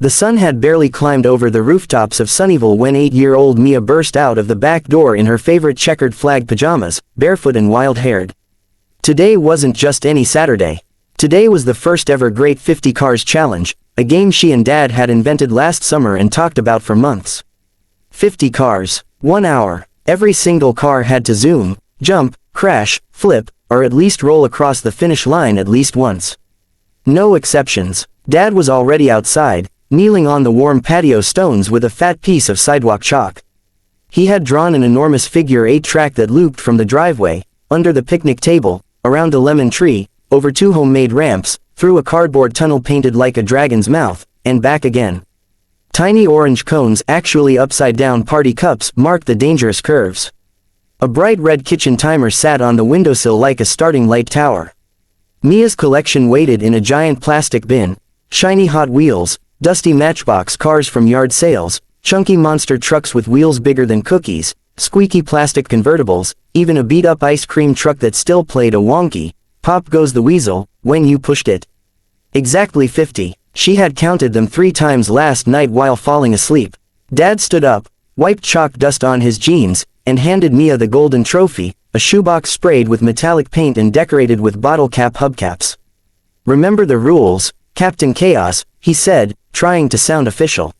The sun had barely climbed over the rooftops of Sunnyvale when 8-year-old Mia burst out of the back door in her favorite checkered flag pajamas, barefoot and wild-haired. Today wasn't just any Saturday. Today was the first ever Great 50 Cars Challenge, a game she and Dad had invented last summer and talked about for months. 50 cars, 1 hour. Every single car had to zoom, jump, crash, flip, or at least roll across the finish line at least once. No exceptions. Dad was already outside, kneeling on the warm patio stones with a fat piece of sidewalk chalk. He had drawn an enormous figure-8 track that looped from the driveway, under the picnic table, around a lemon tree, over 2 homemade ramps, through a cardboard tunnel painted like a dragon's mouth, and back again. Tiny orange cones, actually upside-down party cups, marked the dangerous curves. A bright red kitchen timer sat on the windowsill like a starting light tower. Mia's collection waited in a giant plastic bin: shiny Hot Wheels, dusty Matchbox cars from yard sales, chunky monster trucks with wheels bigger than cookies, squeaky plastic convertibles, even a beat-up ice cream truck that still played a wonky "Pop Goes the Weasel" when you pushed it. Exactly 50. She had counted them 3 times last night while falling asleep. Dad stood up, wiped chalk dust on his jeans, and handed Mia the golden trophy, a shoebox sprayed with metallic paint and decorated with bottle cap hubcaps. "Remember the rules, Captain Chaos," he said, trying to sound official.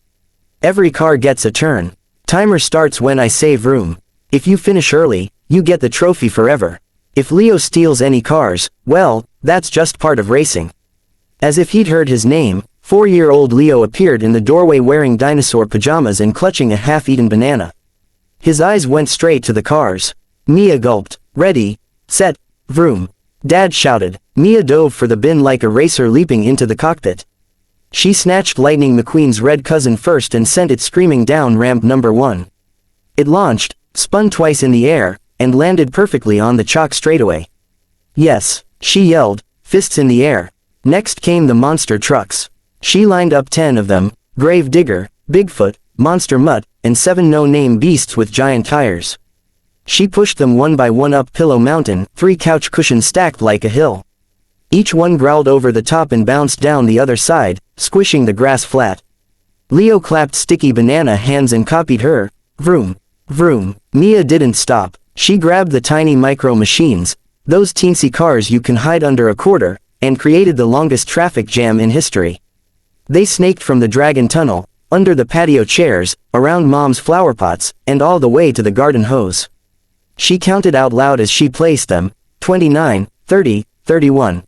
"Every car gets a turn. Timer starts when I save room. If you finish early, you get the trophy forever. If Leo steals any cars, well, that's just part of racing." As if he'd heard his name, 4-year-old Leo appeared in the doorway wearing dinosaur pajamas and clutching a half-eaten banana. His eyes went straight to the cars. Mia gulped. "Ready, set, vroom," Dad shouted. Mia dove for the bin like a racer leaping into the cockpit. She snatched Lightning McQueen's red cousin first and sent it screaming down ramp number 1. It launched, spun twice in the air, and landed perfectly on the chalk straightaway. "Yes," she yelled, fists in the air. Next came the monster trucks. She lined up 10 of them: Grave Digger, Bigfoot, Monster Mutt, and 7 no-name beasts with giant tires. She pushed them one by one up Pillow Mountain, 3 couch cushions stacked like a hill. Each one growled over the top and bounced down the other side, squishing the grass flat. Leo clapped sticky banana hands and copied her. Vroom, vroom. Mia didn't stop. She grabbed the tiny micro machines, those teensy cars you can hide under a quarter, and created the longest traffic jam in history. They snaked from the Dragon Tunnel, under the patio chairs, around Mom's flower pots, and all the way to the garden hose. She counted out loud as she placed them: 29, 30, 31.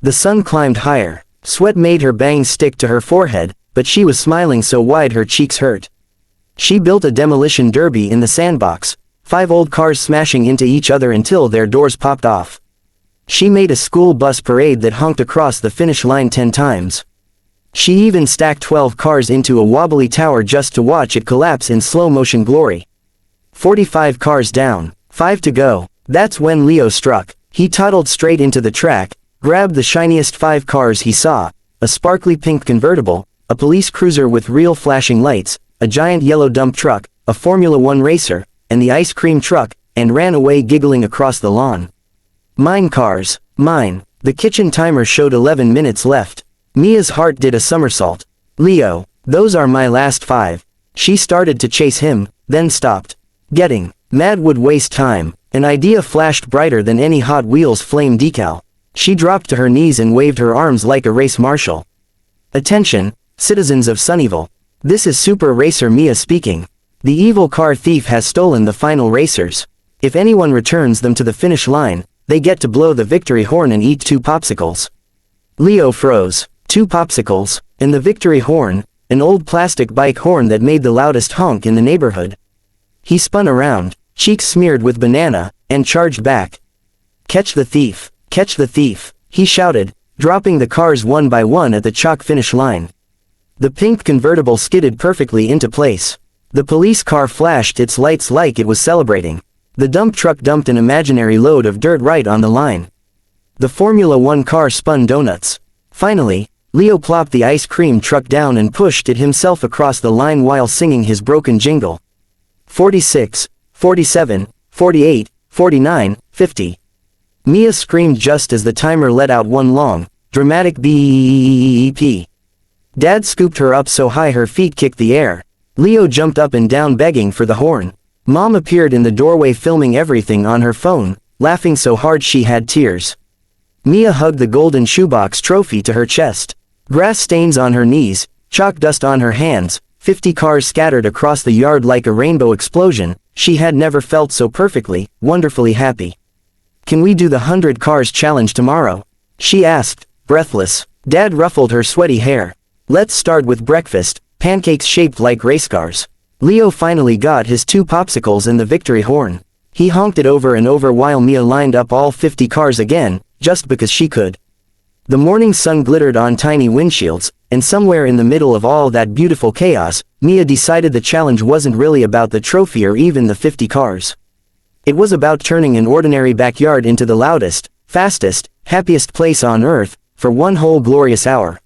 The sun climbed higher. Sweat made her bangs stick to her forehead, but she was smiling so wide her cheeks hurt. She built a demolition derby in the sandbox, 5 old cars smashing into each other until their doors popped off. She made a school bus parade that honked across the finish line 10 times. She even stacked 12 cars into a wobbly tower just to watch it collapse in slow-motion glory. 45 cars down, 5 to go. That's when Leo struck. He toddled straight into the track, grabbed the shiniest 5 cars he saw: a sparkly pink convertible, a police cruiser with real flashing lights, a giant yellow dump truck, a Formula 1 racer, and the ice cream truck, and ran away giggling across the lawn. "Mine cars, mine." The kitchen timer showed 11 minutes left. Mia's heart did a somersault. "Leo, those are my last 5. She started to chase him, then stopped. Getting mad would waste time. An idea flashed brighter than any Hot Wheels flame decal. She dropped to her knees and waved her arms like a race marshal. "Attention, citizens of Sunnyvale. This is Super Racer Mia speaking. The evil car thief has stolen the final racers. If anyone returns them to the finish line, they get to blow the victory horn and eat 2 popsicles." Leo froze. 2 popsicles, and the victory horn, an old plastic bike horn that made the loudest honk in the neighborhood. He spun around, cheeks smeared with banana, and charged back. "Catch the thief, catch the thief," he shouted, dropping the cars one by one at the chalk finish line. The pink convertible skidded perfectly into place. The police car flashed its lights like it was celebrating. The dump truck dumped an imaginary load of dirt right on the line. The Formula 1 car spun donuts. Finally, Leo plopped the ice cream truck down and pushed it himself across the line while singing his broken jingle. 46, 47, 48, 49, 50. Mia screamed just as the timer let out one long, dramatic beep. Dad scooped her up so high her feet kicked the air. Leo jumped up and down begging for the horn. Mom appeared in the doorway filming everything on her phone, laughing so hard she had tears. Mia hugged the golden shoebox trophy to her chest. Grass stains on her knees, chalk dust on her hands, 50 cars scattered across the yard like a rainbow explosion. She had never felt so perfectly, wonderfully happy. "Can we do the 100 cars challenge tomorrow?" she asked, breathless. Dad ruffled her sweaty hair. "Let's start with breakfast, pancakes shaped like race cars." Leo finally got his 2 popsicles and the victory horn. He honked it over and over while Mia lined up all 50 cars again, just because she could. The morning sun glittered on tiny windshields, and somewhere in the middle of all that beautiful chaos, Mia decided the challenge wasn't really about the trophy or even the 50 cars. It was about turning an ordinary backyard into the loudest, fastest, happiest place on earth, for one whole glorious hour.